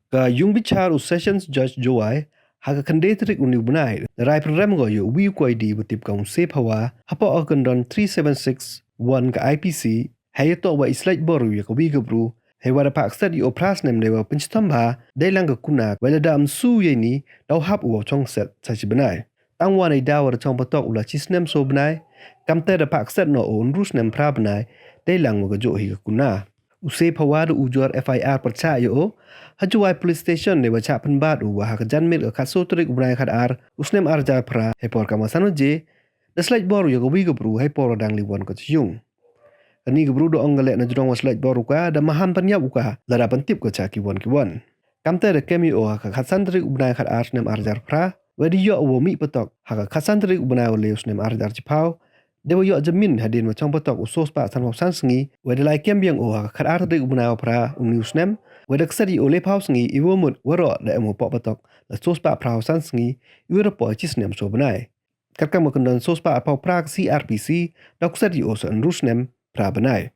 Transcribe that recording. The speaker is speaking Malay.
Ka yung bichaar u sessions judge joai haka kandidatrik uni bunai rai program go yo wi ko ID butip ka se phawa hapa akandon 3761 ka IPC hayato wa slaitbor yo ka wi gabru hay wara pak stat yo pras nem lewa pinchtamba dailang ka kuna wala dam su ye ni daw hap u chong set sa chi bunai tang wa nei dawar chong patok ula chi snem so bunai kamte da pak stat no on rus nem pra bunai dailang mo ga jo hi ka kuna use phawa du ujor FIR percha yo hajuai police station ne bacha penbat u ha kajan mit ka so trik ubrai khat ar usnem arja phra he por kama sanu je the slaitbor yo go wi go bru he por dang li won ko chung ani go bru do angale na jrong was slaitbor ka da maham panyap ka lara pantip ko cha ki won kamte de kemi o ha khasan trik ubrai khat ar nem arja phra wedi yo wo mi patok ha khasan trik ubrai le usnem arja chipau dewa yo jamin hadin ma chong patok usos pa san san sngi wedi lai kem biang o khat ar trik ubrai phra usnem Wadak sari oleh pau sengi iwo mut waro da emo pok patok la sos pa prau san sengi iwo rapo chis nem so benai. Kakak makandon sos pa pau prak CRPC dak sari o san rusnem pra benai.